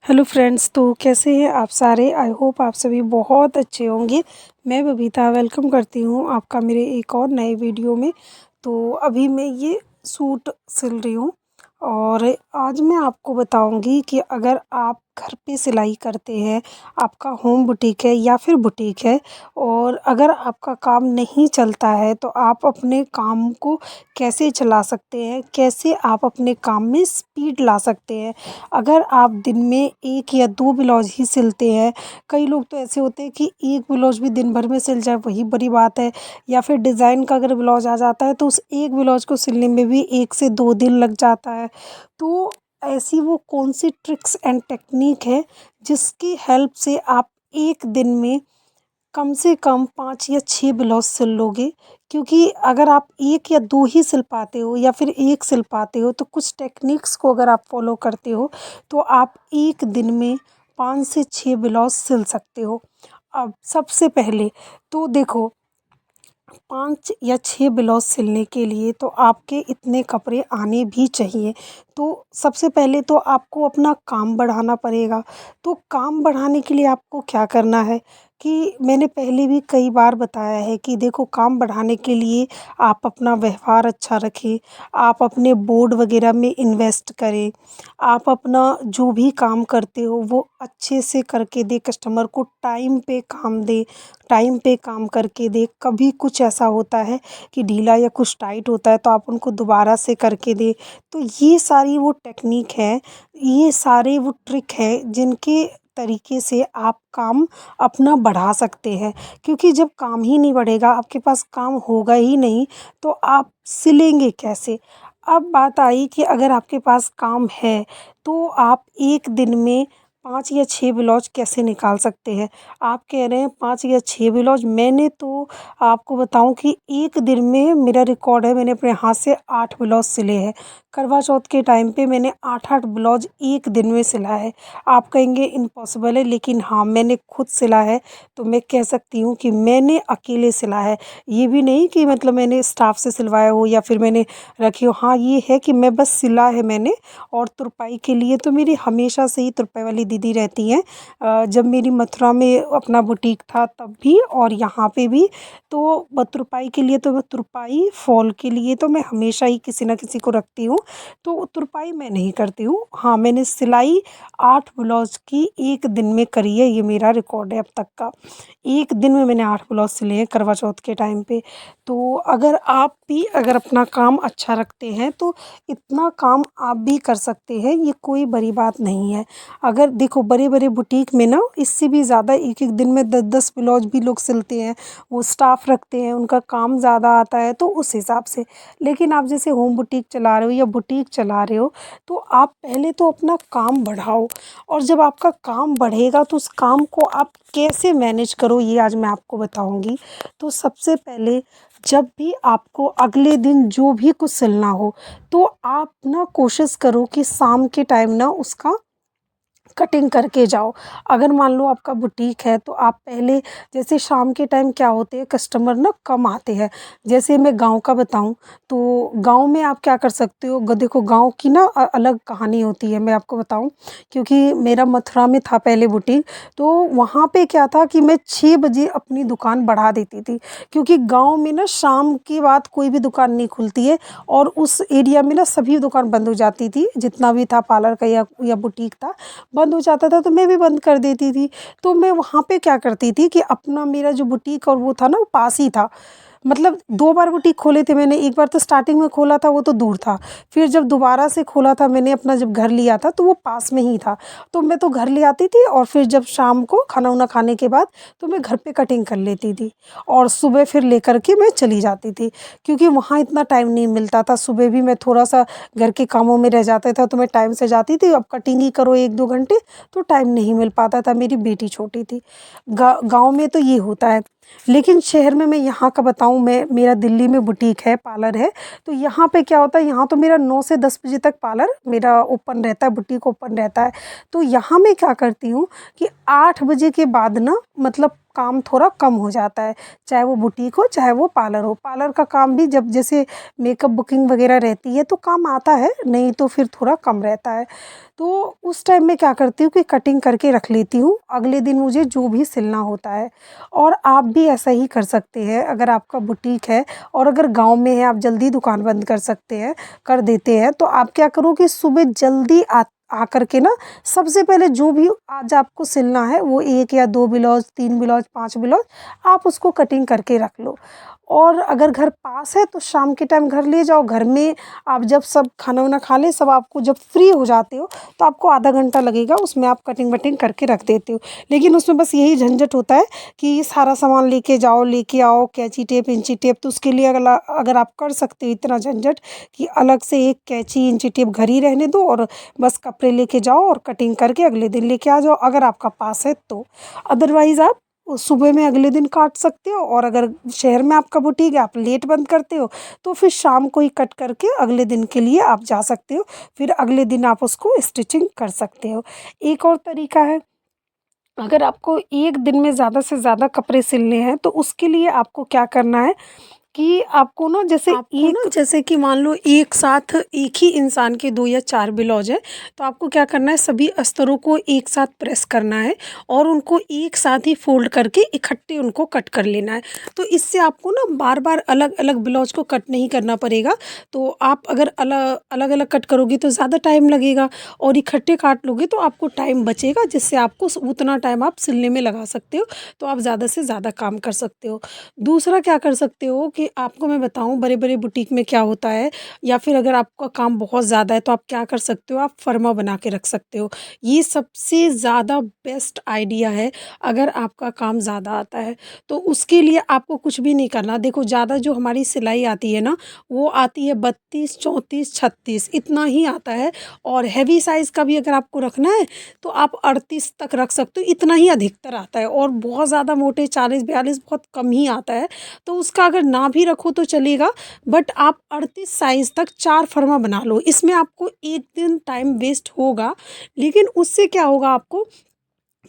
Hello friends, तो कैसे हैं आप सारे। आई होप आप सभी बहुत अच्छे होंगे। मैं बबीता वेलकम करती हूँ आपका मेरे एक और नए वीडियो में। तो अभी मैं ये सूट सिल रही हूँ और आज मैं आपको बताऊंगी कि अगर आप घर पे सिलाई करते हैं, आपका होम बुटीक है या फिर बुटीक है, और अगर आपका काम नहीं चलता है तो आप अपने काम को कैसे चला सकते हैं, कैसे आप अपने काम में स्पीड ला सकते हैं। अगर आप दिन में 1 या 2 ब्लाउज ही सिलते हैं, कई लोग तो ऐसे होते हैं कि 1 ब्लाउज भी दिन भर में सिल जाए वही बड़ी बात है, या फिर डिज़ाइन का अगर ब्लाउज आ जाता है तो उस 1 ब्लाउज को सिलने में भी 1 से 2 दिन लग जाता है। तो ऐसी वो कौन सी ट्रिक्स एंड टेक्निक है जिसकी हेल्प से आप 1 दिन में कम से कम 5 या 6 ब्लाउज सिल लोगे। क्योंकि अगर आप 1 या 2 ही सिल पाते हो या फिर 1 सिल पाते हो, तो कुछ टेक्निक्स को अगर आप फॉलो करते हो तो आप 1 दिन में 5 से 6 ब्लाउज सिल सकते हो। अब सबसे पहले तो देखो, 5 या 6 ब्लाउज सिलने के लिए तो आपके इतने कपड़े आने भी चाहिए। तो सबसे पहले तो आपको अपना काम बढ़ाना पड़ेगा। तो काम बढ़ाने के लिए आपको क्या करना है कि मैंने पहले भी कई बार बताया है कि देखो, काम बढ़ाने के लिए आप अपना व्यवहार अच्छा रखें, आप अपने बोर्ड वगैरह में इन्वेस्ट करें, आप अपना जो भी काम करते हो वो अच्छे से करके दें, कस्टमर को टाइम पे काम दें, टाइम पे काम करके दें। कभी कुछ ऐसा होता है कि ढीला या कुछ टाइट होता है तो आप उनको दोबारा से करके दें। तो ये सारी वो टेक्निक है, ये सारे वो ट्रिक है जिनके तरीके से आप काम अपना बढ़ा सकते हैं। क्योंकि जब काम ही नहीं बढ़ेगा, आपके पास काम होगा ही नहीं, तो आप सिलेंगे कैसे। अब बात आई कि अगर आपके पास काम है तो आप 1 दिन में 5 या 6 ब्लाउज कैसे निकाल सकते हैं। आप कह रहे हैं 5 या 6 ब्लाउज, मैंने तो आपको बताऊं कि 1 दिन में मेरा रिकॉर्ड है, मैंने अपने हाथ से 8 ब्लाउज सिले हैं। करवा चौथ के टाइम पे मैंने 8-8 ब्लाउज 1 दिन में सिला है। आप कहेंगे इम्पॉसिबल है, लेकिन हाँ, मैंने खुद सिला है। तो मैं कह सकती हूँ कि मैंने अकेले सिला है। ये भी नहीं कि मतलब मैंने स्टाफ से सिलवाया हो या फिर मैंने रखी हो। हाँ, ये है कि मैं बस सिला है मैंने। और तुरपाई के लिए तो मेरी हमेशा से ही तुरपाई वाली दीदी रहती हैं। जब मेरी मथुरा में अपना बुटीक था तब भी और यहाँ पे भी। तो तुरपाई के लिए तो मैं तुरपाई, फॉल के लिए तो मैं हमेशा ही किसी न किसी को रखती हूँ। तो तुरपाई मैं नहीं करती हूँ। हाँ, मैंने सिलाई 8 ब्लाउज की 1 दिन में करी है, ये मेरा रिकॉर्ड है अब तक का। 1 दिन में मैंने 8 ब्लाउज सिले हैं करवा चौथ के टाइम पे। तो अगर आप भी अगर अपना काम अच्छा रखते हैं तो इतना काम आप भी कर सकते हैं, ये कोई बड़ी बात नहीं है। अगर देखो, बड़े बड़े बुटीक में ना इससे भी ज़्यादा 1-1 दिन में 10-10 ब्लाउज भी लोग सिलते हैं। वो स्टाफ रखते हैं, उनका काम ज़्यादा आता है तो उस हिसाब से। लेकिन आप जैसे होम बुटीक चला रहे हो या बुटीक चला रहे हो, तो आप पहले तो अपना काम बढ़ाओ। और जब आपका काम बढ़ेगा तो उस काम को आप कैसे मैनेज करो, ये आज मैं आपको बताऊंगी। तो सबसे पहले, जब भी आपको अगले दिन जो भी कुछ सिलना हो, तो आप ना कोशिश करो कि शाम के टाइम ना उसका कटिंग करके जाओ। अगर मान लो आपका बुटीक है तो आप पहले, जैसे शाम के टाइम क्या होते हैं, कस्टमर ना कम आते हैं। जैसे मैं गांव का बताऊं तो गांव में आप क्या कर सकते हो, देखो गांव की ना अलग कहानी होती है। मैं आपको बताऊं, क्योंकि मेरा मथुरा में था पहले बुटीक। तो वहाँ पे क्या था कि मैं 6 बजे अपनी दुकान बढ़ा देती थी, क्योंकि गाँव में ना शाम के बाद कोई भी दुकान नहीं खुलती है। और उस एरिया में ना सभी दुकान बंद हो जाती थी, जितना भी था पार्लर का या बुटीक था बंद हो जाता था, तो मैं भी बंद कर देती थी। तो मैं वहाँ पे क्या करती थी कि अपना मेरा जो बुटीक और वो था ना, वो पास ही था। मतलब 2 बार बुटीक खोले थे मैंने। एक बार तो स्टार्टिंग में खोला था, वो तो दूर था। फिर जब दोबारा से खोला था मैंने अपना, जब घर लिया था तो वो पास में ही था। तो मैं तो घर ले आती थी और फिर जब शाम को खाना वाना खाने के बाद तो मैं घर पे कटिंग कर लेती थी और सुबह फिर लेकर के मैं चली जाती थी। क्योंकि वहाँ इतना टाइम नहीं मिलता था। सुबह भी मैं थोड़ा सा घर के कामों में रह जाता था तो मैं टाइम से जाती थी। अब कटिंग ही करो 1-2 घंटे, तो टाइम नहीं मिल पाता था, मेरी बेटी छोटी थी। गाँव में तो ये होता है। लेकिन शहर में मैं यहाँ का बताऊँ, मैं मेरा दिल्ली में बुटीक है, पार्लर है। तो यहाँ पे क्या होता है, यहाँ तो मेरा 9 से 10 बजे तक पार्लर मेरा ओपन रहता है, बुटीक ओपन रहता है। तो यहाँ मैं क्या करती हूँ कि 8 बजे के बाद ना, मतलब काम थोड़ा कम हो जाता है, चाहे वो बुटीक हो चाहे वो पार्लर हो। पार्लर का काम भी जब जैसे मेकअप बुकिंग वगैरह रहती है तो काम आता है, नहीं तो फिर थोड़ा कम रहता है। तो उस टाइम में क्या करती हूँ कि कटिंग करके रख लेती हूँ, अगले दिन मुझे जो भी सिलना होता है। और आप भी ऐसा ही कर सकते हैं, अगर आपका बुटीक है और अगर गाँव में है, आप जल्दी दुकान बंद कर सकते हैं, कर देते हैं, तो आप क्या करो कि सुबह जल्दी आकर के ना सबसे पहले जो भी आज आपको सिलना है वो 1 या 2 ब्लाउज, 3 ब्लाउज, 5 ब्लाउज आप उसको कटिंग करके रख लो। और अगर घर पास है तो शाम के टाइम घर ले जाओ। घर में आप जब सब खाना वाना खा लें, सब आपको जब फ्री हो जाते हो तो आपको आधा घंटा लगेगा, उसमें आप कटिंग वटिंग करके रख देते हो। लेकिन उसमें बस यही झंझट होता है कि सारा सामान लेके जाओ, लेके आओ, कैंची टेप, इंची टेप। तो उसके लिए अगर आप कर सकते हो इतना झंझट कि अलग से एक कैंची, इंची टेप घर ही रहने दो और बस कपड़े लेके जाओ और कटिंग करके अगले दिन लेके आ जाओ, अगर आपका पास है तो। अदरवाइज़ आप सुबह में अगले दिन काट सकते हो, और अगर शहर में आपका बुटीक है, आप लेट बंद करते हो, तो फिर शाम को ही कट करके अगले दिन के लिए आप जा सकते हो। फिर अगले दिन आप उसको स्टिचिंग कर सकते हो। एक और तरीका है, अगर आपको एक दिन में ज़्यादा से ज़्यादा कपड़े सिलने हैं तो उसके लिए आपको क्या करना है कि आपको ना जैसे कि मान लो एक साथ एक ही इंसान के 2 या 4 ब्लाउज है, तो आपको क्या करना है, सभी अस्तरों को एक साथ प्रेस करना है और उनको एक साथ ही फोल्ड करके इकट्ठे उनको कट कर लेना है। तो इससे आपको ना बार बार अलग अलग ब्लाउज को कट नहीं करना पड़ेगा। तो आप अगर अलग अलग अलग कट करोगे तो ज़्यादा टाइम लगेगा, और इकट्ठे काट लोगे तो आपको टाइम बचेगा, जिससे आपको उतना टाइम आप सिलने में लगा सकते हो, तो आप ज़्यादा से ज़्यादा काम कर सकते हो। दूसरा क्या कर सकते हो कि आपको मैं बताऊँ, बड़े-बड़े बुटीक में क्या होता है, या फिर अगर आपका काम बहुत ज़्यादा है तो आप क्या कर सकते हो, आप फर्मा बना के रख सकते हो। ये सबसे ज़्यादा बेस्ट आइडिया है अगर आपका काम ज़्यादा आता है। तो उसके लिए आपको कुछ भी नहीं करना। देखो, ज़्यादा जो हमारी सिलाई आती है ना, वो आती है 32, 34, 36 इतना ही आता है। और हेवी साइज़ का भी अगर आपको रखना है तो आप 38 तक रख सकते हो, इतना ही अधिकतर आता है। और बहुत ज़्यादा मोटे 40, 42 बहुत कम ही आता है। तो उसका अगर ना भी रखो तो चलेगा, बट आप 38 साइज़ तक 4 फर्मा बना लो। इसमें आपको 1 दिन टाइम वेस्ट होगा, लेकिन उससे क्या होगा आपको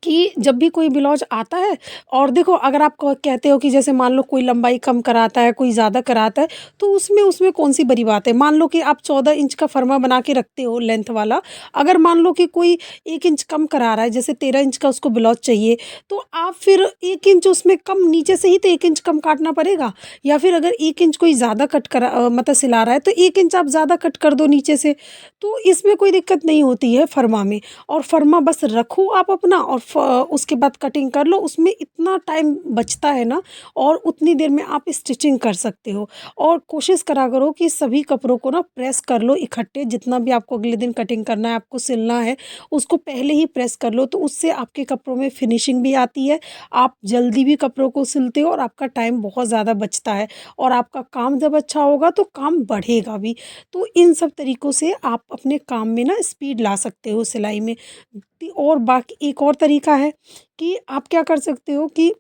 कि जब भी कोई ब्लाउज आता है, और देखो, अगर आप कहते हो कि जैसे मान लो कोई लंबाई कम कराता है, कोई ज़्यादा कराता है, तो उसमें उसमें कौन सी बड़ी बात है। मान लो कि आप 14 इंच का फर्मा बना के रखते हो लेंथ वाला, अगर मान लो कि कोई 1 इंच कम करा रहा है, जैसे 13 इंच का उसको ब्लाउज चाहिए, तो आप फिर 1 इंच उसमें कम, नीचे से ही तो 1 इंच कम काटना पड़ेगा। या फिर अगर 1 इंच कोई ज़्यादा कट करा मतलब सिला रहा है, तो 1 इंच आप ज़्यादा कट कर दो नीचे से, तो इसमें कोई दिक्कत नहीं होती है फर्मा में। और फर्मा बस रखो आप अपना, और उसके बाद कटिंग कर लो, उसमें इतना टाइम बचता है ना, और उतनी देर में आप स्टिचिंग कर सकते हो। और कोशिश करा करो कि सभी कपड़ों को ना प्रेस कर लो इकट्ठे, जितना भी आपको अगले दिन कटिंग करना है, आपको सिलना है, उसको पहले ही प्रेस कर लो, तो उससे आपके कपड़ों में फिनिशिंग भी आती है, आप जल्दी भी कपड़ों को सिलते हो, और आपका टाइम बहुत ज़्यादा बचता है। और आपका काम जब अच्छा होगा तो काम बढ़ेगा भी। तो इन सब तरीक़ों से आप अपने काम में ना स्पीड ला सकते हो सिलाई में। और बाकी एक और तरीका है कि आप क्या कर सकते हो कि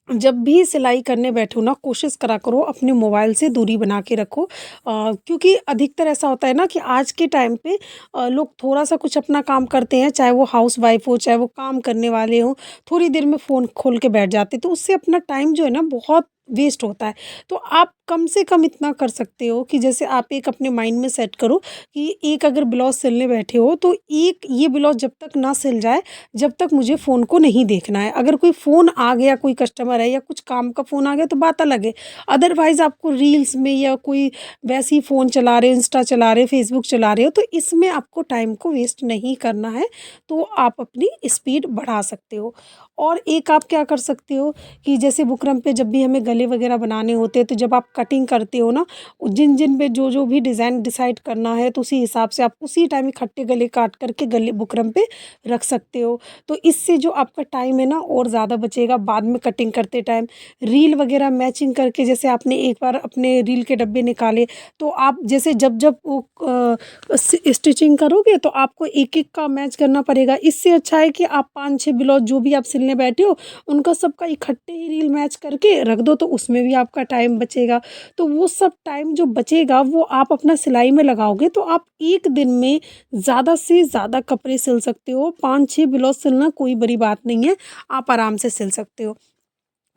जब भी सिलाई करने बैठो ना, कोशिश करा करो अपने मोबाइल से दूरी बना के रखो। क्योंकि अधिकतर ऐसा होता है ना कि आज के टाइम पे लोग थोड़ा-सा कुछ अपना काम करते हैं, चाहे वो हाउसवाइफ़ हो, चाहे वो काम करने वाले हों, थोड़ी देर में फ़ोन खोल के बैठ जाते हैं, तो उससे अपना टाइम जो है ना बहुत वेस्ट होता है। तो आप कम से कम इतना कर सकते हो कि जैसे आप एक अपने माइंड में सेट करो कि एक अगर ब्लाउज़ सिलने बैठे हो, तो एक ये ब्लाउज़ जब तक ना सिल जाए, जब तक मुझे फ़ोन को नहीं देखना है। अगर कोई फ़ोन आ गया, कोई कस्टमर है या कुछ काम का फ़ोन आ गया तो बात अलग है। अदरवाइज़ आपको रील्स में या कोई वैसे ही फ़ोन चला रहे हो, इंस्टा चला रहे हो, फ़ेसबुक चला रहे हो, तो इसमें आपको टाइम को वेस्ट नहीं करना है, तो आप अपनी स्पीड बढ़ा सकते हो। और एक आप क्या कर सकते हो कि जैसे बुकरम पे जब भी हमें गले वगैरह बनाने होते हैं, तो जब आप कटिंग करते हो ना, जिन-जिन पे जो-जो भी डिज़ाइन डिसाइड करना है, तो उसी हिसाब से आप उसी टाइम इकट्ठे गले काट करके गले बुकरम पे रख सकते हो। तो इससे जो आपका टाइम है ना और ज़्यादा बचेगा बाद में कटिंग करते टाइम। रील वगैरह मैचिंग करके, जैसे आपने एक बार अपने रील के डब्बे निकाले, तो आप जैसे जब-जब वो स्टिचिंग करोगे तो आपको एक-एक का मैच करना पड़ेगा। इससे अच्छा है कि आप 5-6 ब्लाउज जो भी आप सिलने बैठे हो, उनका सबका इकट्ठे ही रील मैच करके रख दो, तो उसमें भी आपका टाइम बचेगा। तो वो सब टाइम जो बचेगा वो आप अपना सिलाई में लगाओगे, तो आप एक दिन में ज़्यादा से ज़्यादा कपड़े सिल सकते हो। 5-6 ब्लाउज सिलना कोई बड़ी बात नहीं है, आप आराम से सिल सकते हो।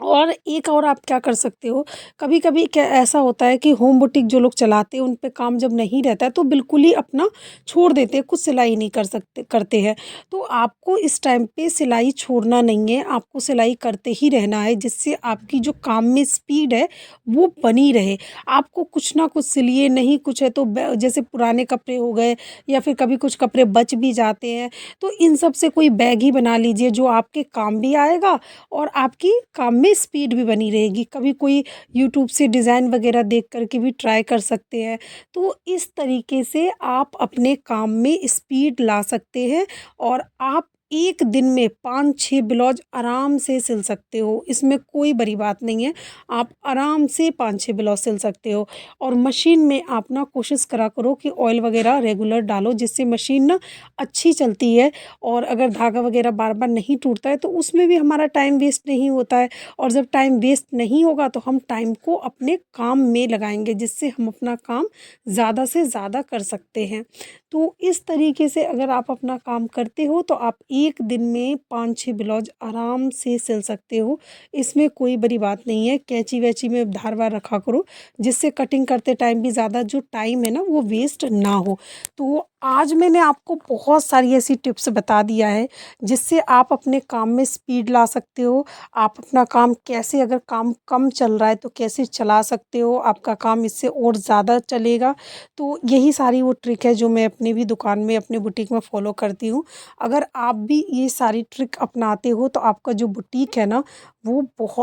और एक और आप क्या कर सकते हो, कभी-कभी क्या ऐसा होता है कि होम बुटीक जो लोग चलाते हैं, उन पे काम जब नहीं रहता है, तो बिल्कुल ही अपना छोड़ देते हैं, कुछ सिलाई नहीं करते हैं। तो आपको इस टाइम पे सिलाई छोड़ना नहीं है, आपको सिलाई करते ही रहना है, जिससे आपकी जो काम में स्पीड है, वो बनी रहे। आपको कुछ ना कुछ सिलिए, नहीं कुछ है तो ब जैसे पुराने कपड़े हो गए या फिर कभी कुछ कपड़े बच भी जाते हैं, तो इन सब से कोई बैग ही बना लीजिए, जो आपके काम भी आएगा और आपकी काम में स्पीड भी बनी रहेगी। कभी कोई यूट्यूब से डिज़ाइन वगैरह देख कर के भी ट्राई कर सकते हैं। तो इस तरीके से आप अपने काम में स्पीड ला सकते हैं और आप एक दिन में 5-6 ब्लाउज़ आराम से सिल सकते हो। इसमें कोई बड़ी बात नहीं है। आप आराम से 5-6 ब्लाउज़ सिल सकते हो और मशीन में आप ना कोशिश करा करो कि ऑयल वगैरह रेगुलर डालो, जिससे मशीन ना अच्छी चलती है। और अगर धागा वगैरह बार-बार नहीं टूटता है, तो उसमें भी हमारा टाइम वेस्ट नहीं होता है और जब टाइम वेस्ट नहीं होगा, तो हम टाइम को अपने काम में लगाएँगे, जिससे हम अपना काम ज़्यादा से ज़्यादा कर सकते हैं। तो इस तरीके से अगर आप अपना काम करते हो, तो आप एक दिन में 5-6 ब्लाउज़ आराम से सिल सकते हो। इसमें कोई बड़ी बात नहीं है। कैंची-वैची में धार-वार रखा करो, जिससे कटिंग करते टाइम भी ज़्यादा जो टाइम है ना, वो वेस्ट ना हो। तो आज मैंने आपको बहुत सारी ऐसी टिप्स बता दिया है, जिससे आप अपने काम में स्पीड ला सकते हो। आप अपना काम कैसे, अगर काम कम चल रहा है तो कैसे चला सकते हो, आपका काम इससे और ज़्यादा चलेगा। तो यही सारी वो ट्रिक है जो मैं अपनी भी दुकान में, अपने बुटीक में फ़ॉलो करती हूँ। अगर आप भी ये सारी ट्रिक अपनाते हो, तो आपका जो बुटीक है ना, वो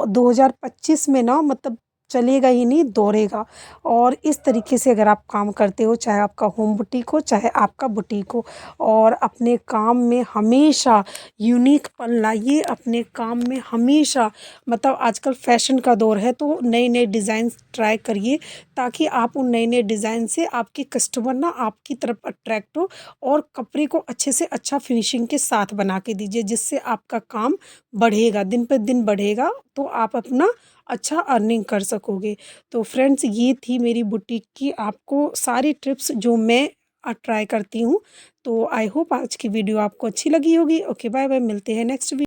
2025 में ना मतलब चलेगा ही नहीं, दौड़ेगा। और इस तरीके से अगर आप काम करते हो, चाहे आपका होम बुटीक हो, चाहे आपका बुटीक हो, और अपने काम में हमेशा यूनिकपन लाइए, अपने काम में हमेशा मतलब आजकल फ़ैशन का दौर है, तो नए-नए डिज़ाइन्स ट्राई करिए, ताकि आप उन नए-नए डिज़ाइन से आपके कस्टमर ना आपकी तरफ अट्रैक्ट हो और कपड़े को अच्छे से अच्छा फिनिशिंग के साथ बना के दीजिए, जिससे आपका काम बढ़ेगा, दिन पे दिन बढ़ेगा, तो आप अपना अच्छा अर्निंग कर सकोगे। तो फ्रेंड्स, ये थी मेरी बुटीक की आपको सारी टिप्स जो मैं ट्राई करती हूँ। तो आई होप आज की वीडियो आपको अच्छी लगी होगी। ओके, बाय बाय, मिलते हैं नेक्स्ट वी